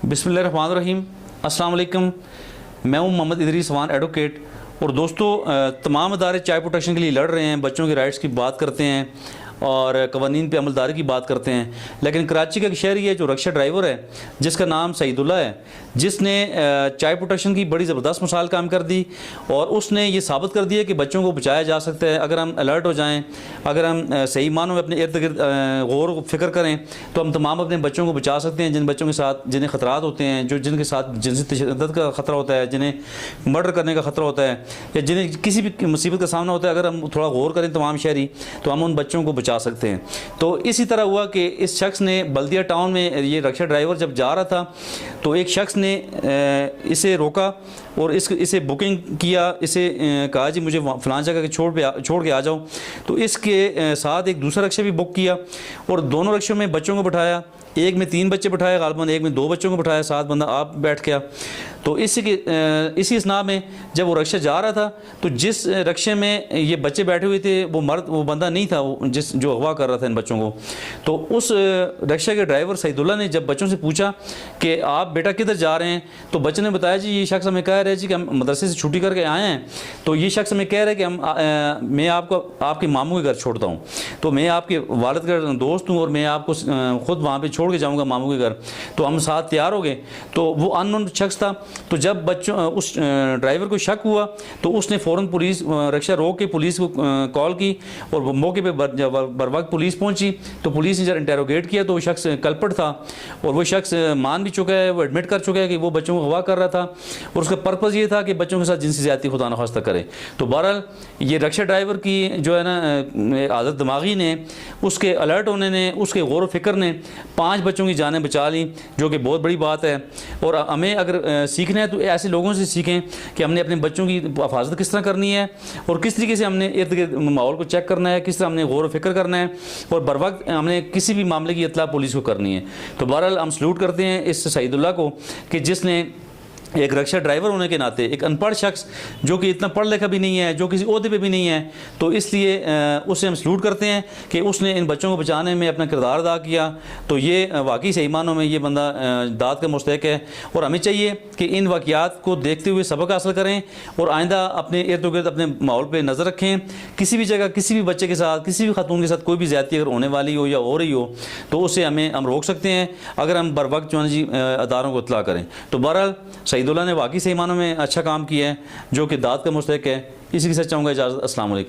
बिस्मिल्लाहिर्रहमानिर्रहीम। अस्सलाम वालेकुम। मैं हूं मोहम्मद इदरीस वान एडवोकेट। और दोस्तों, तमाम अदारे चाइल्ड प्रोटेक्शन के लिए लड़ रहे हैं, बच्चों के राइट्स की बात करते हैं और कवानीन पे अमलदारी की बात करते हैं। लेकिन कराची का एक शहरी है जो रक्षा ड्राइवर है, जिसका नाम सईदुल्ला है, जिसने चाइल्ड प्रोटेक्शन की बड़ी ज़बरदस्त मिसाल काम कर दी और उसने ये साबित कर दिया कि बच्चों को बचाया जा सकता है अगर हम अलर्ट हो जाएं, अगर हम सही मानों में अपने इर्द गिर्द गौर फिक्र करें तो हम तमाम अपने बच्चों को बचा सकते हैं। जिन बच्चों के साथ जिन्हें ख़तरात होते हैं, जिनके साथ जिनसी तशद्दुद का ख़तरा होता है, जिन्हें मर्डर करने का ख़तरा होता है या जिन्हें किसी भी मुसीबत का सामना होता है, अगर हम थोड़ा गौर करें तमाम शहरी तो हम उन बच्चों को बचा सकते हैं। तो इसी तरह हुआ कि इस शख्स ने बल्दिया टाउन में, ये रक्षा ड्राइवर जब जा रहा था तो एक शख्स ने इसे रोका और इसे बुकिंग किया। इसे कहा जी मुझे फ़लाँ जगह के छोड़ के आ जाओ। तो इसके साथ एक दूसरा रक्षा भी बुक किया और दोनों रक्षों में बच्चों को बिठाया। एक में 3 बच्चे बिठाए गालबन, एक में 2 बच्चों को बिठाया, 7 बंदा आप बैठ गया। तो इसी स्नाह में जब वो रक्षा जा रहा था तो जिस रक्षे में ये बच्चे बैठे हुए थे वो बंदा नहीं था जो अगवा कर रहा था इन बच्चों को। तो उस रक्षा के ड्राइवर सईदुल्ला ने जब बच्चों से पूछा कि आप बेटा किधर जा रहे हैं, तो बच्चे ने बताया जी ये शख्स हमें कह रहे जी कि हम मदरसे से छुट्टी करके आए हैं, तो ये शख्स हमें कह रहे हैं कि मैं आपको आपके मामू के घर छोड़ता हूँ, तो मैं आपके वालिद का दोस्त हूँ और मैं आपको ख़ुद वहाँ पर छोड़ के जाऊँगा मामू के घर, तो हम साथ तैयार हो गए। तो वो अननोन शख्स था। तो जब बच्चों उस ड्राइवर को शक हुआ तो उसने फ़ौरन पुलिस रक्षा रोक के पुलिस को कॉल की और मौके पे बर वक्त पुलिस पहुंची। तो पुलिस ने जब इंटेरोगेट किया तो वो शख्स कल्पट था और वो शख्स मान भी चुका है, वो एडमिट कर चुका है कि वो बच्चों को अगवा कर रहा था और उसका पर्पज़ ये था कि बच्चों के साथ जिनसी ज़्यादती खुदा न खास्ता करे। तो बहरहाल ये रक्षा ड्राइवर की जो है ना आदत दिमागी ने, उसके अलर्ट होने ने, उसके गौर व फिक्र ने 5 बच्चों की जानें बचा ली, जो कि बहुत बड़ी बात है। और हमें अगर सीखना है तो ऐसे लोगों से सीखें कि हमने अपने बच्चों की हिफाजत किस तरह करनी है और किस तरीके से हमने इर्द गिर्द माहौल को चेक करना है, किस तरह हमने गौर व फिक्र करना है और बर वक्त हमने किसी भी मामले की इत्तला पुलिस को करनी है। तो बहरहाल हम सल्यूट करते हैं इस सईदुल्ला को कि जिसने एक रक्षा ड्राइवर होने के नाते, एक अनपढ़ शख्स जो कि इतना पढ़ लिखा भी नहीं है, जो किसी ओहदे पे भी नहीं है, तो इसलिए उसे हम सल्यूट करते हैं कि उसने इन बच्चों को बचाने में अपना किरदार अदा किया। तो ये वाकई सही मानों में ये बंदा दाद का मुस्तहिक है और हमें चाहिए कि इन वाक़यात को देखते हुए सबक हासिल करें और आइंदा अपने इर्द गिर्द अपने माहौल पर नज़र रखें। किसी भी जगह किसी भी बच्चे के साथ, किसी भी खातून के साथ कोई भी ज़्यादती अगर होने वाली हो या हो रही हो तो उसे हम रोक सकते हैं अगर हम बर वक्त जो है जी अदारों को इत्तला करें। तो बहरहाल सईदुल्ला ने वाकई सही मानों में अच्छा काम किया है, जो कि दाद का मुस्तहिक है। इसी के साथ चाहूँगा इजाज़त। अस्सलाम वालेकुम।